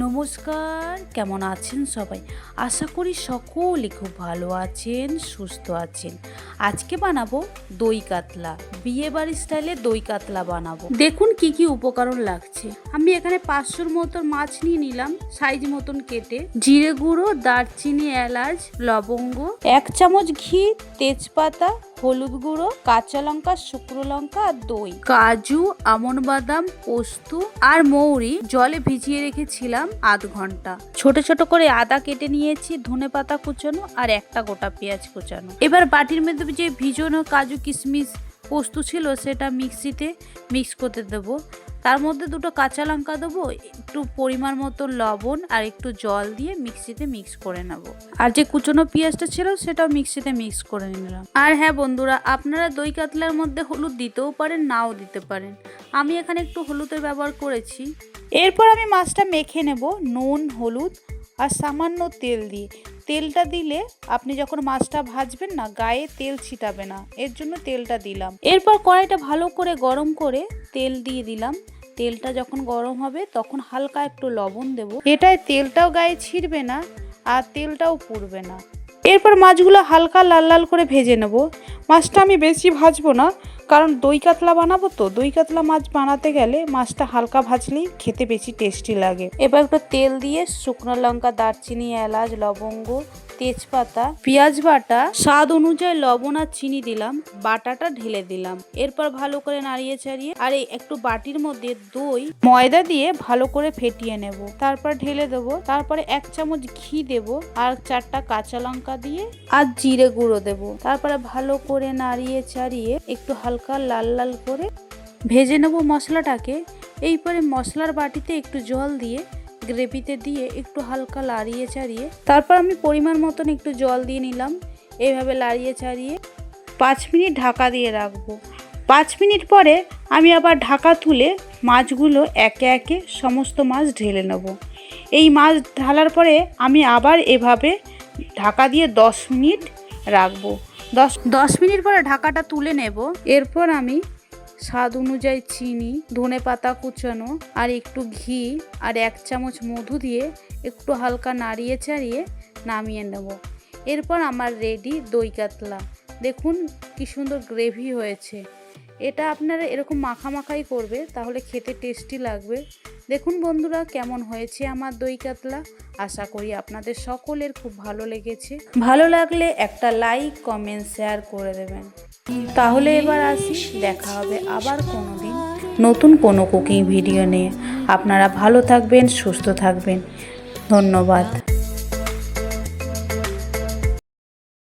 নমস্কার, কেমন আছেন সবাই? আশা করি সকলে খুব ভালো আছেন, সুস্থ আছেন। আজকে বানাবো দই কাতলা, বিয়ে বাড়ির স্টাইলে দই কাতলা বানাবো। দেখুন কি কি উপকরণ লাগছে। আমি এখানে 500 মতন মাছ নিয়ে নিলাম, সাইজ মতন কেটে। জিরে গুঁড়ো, দারচিনি, এলাচ, লবঙ্গ, 1 চামচ ঘি, তেজপাতা, হলুদ গুঁড়ো, কাঁচা লঙ্কা, শুকনো লঙ্কা আর দই, কাজু, আমন্ড বাদাম, পোস্ত আর মৌরি জলে ভিজিয়ে রেখেছিলাম আধ ঘন্টা। ছোট ছোট করে আদা কেটে নিয়েছি, ধনে পাতা কুচানো আর একটা গোটা পেঁয়াজ কুচানো। এবার বাটির মধ্যে যে ভিজানো কাজু কিশমিশ পোস্ত ছিল সেটা মিক্সিতে মিক্স করতে দেবো। তার মধ্যে 2টো কাঁচা লঙ্কা দেবো, একটু পরিমাণ মতো লবণ আর একটু জল দিয়ে মিক্সিতে মিক্স করে নেব। আর যে কুচনো পেঁয়াজটা ছিল সেটাও মিক্সিতে মিক্স করে নিলাম। আর হ্যাঁ বন্ধুরা, আপনারা দই কাতলার মধ্যে হলুদ দিতেও পারেন, নাও দিতে পারেন। আমি এখানে একটু হলুদের ব্যবহার করেছি। এরপর আমি মাছটা মেখে নেব নুন, হলুদ আর সামান্য তেল দিয়ে। তেলটা দিলে আপনি যখন মাছটা ভাজবেন না, গায়ে তেল ছিটাবে না, এর জন্য তেলটা দিলাম। এরপর কড়াইটা ভালো করে গরম করে তেল দিয়ে দিলাম। তেলটা যখন গরম হবে তখন হালকা একটু লবণ দেব। এটায় তেলটাও গায়ে ছিটবে না আর তেলটাও পুড়বে না। এরপর মাছগুলো হালকা লাল লাল করে ভেজে নেব। মাছটা আমি বেশি ভাজবো না, কারণ দই কাতলা বানাবো তো। দই কাতলা মাছ বানাতে গেলে মাছটা হালকা ভাজলেই খেতে বেশি টেস্টি লাগে। এবার একটু তেল দিয়ে শুকনো লঙ্কা, দারচিনি, এলাচ, লবঙ্গ, তেজপাতা, পেঁয়াজ বাটা, স্বাদ অনুযায়ী লবণ আর চিনি দিলাম, বাটাটা ঢেলে দিলাম। এরপর ভালো করে নাড়িয়ে চাড়িয়ে আর একটু বাটির মধ্যে দই ময়দা দিয়ে ভালো করে ফেটিয়ে নেব। তারপর ঢেলে দেবো। তারপরে 1 চামচ ঘি দেব আর 4টা কাঁচা লঙ্কা দিয়ে আর জিরে গুঁড়ো দেব। তারপরে ভালো করে নাড়িয়ে চাড়িয়ে একটু হালকা লাল লাল করে ভেজে নেব মশলাটাকে। এইপরে মশলার বাটিতে একটু জল দিয়ে গ্রেভিতে দিয়ে একটু হালকা লাড়িয়ে চাড়িয়ে তারপর আমি পরিমাণ মতন একটু জল দিয়ে নিলাম। এইভাবে লাড়িয়ে চাড়িয়ে 5 মিনিট ঢাকা দিয়ে রাখবো। 5 মিনিট পরে আমি আবার ঢাকা তুলে মাছগুলো একে একে সমস্ত মাছ ঢেলে নেব। এই মাছ ঢালার পরে আমি আবার এভাবে ঢাকা দিয়ে 10 মিনিট রাখবো। 10 মিনিট পরে ঢাকাটা তুলে নেব। এরপর আমি স্বাদ অনুযায়ী চিনি, ধনে পাতা কুচানো আর একটু ঘি আর 1 চামচ মধু দিয়ে একটু হালকা নাড়িয়ে চাড়িয়ে নামিয়ে নেব। এরপর আমার রেডি দই কাতলা। দেখুন কি সুন্দর গ্রেভি হয়েছে। এটা আপনারা এরকম মাখামাখাই করবে, তাহলে খেতে টেস্টি লাগবে। দেখুন বন্ধুরা কেমন হয়েছে আমার দই কাতলা। আশা করি আপনাদের সকলের খুব ভালো লেগেছে। ভালো লাগলে একটা লাইক, কমেন্ট, শেয়ার করে দেবেন। তাহলে এবার আসি, দেখা হবে আবার কোনো দিন নতুন কোনো কুকিং ভিডিও নিয়ে। আপনারা ভালো থাকবেন, সুস্থ থাকবেন। ধন্যবাদ।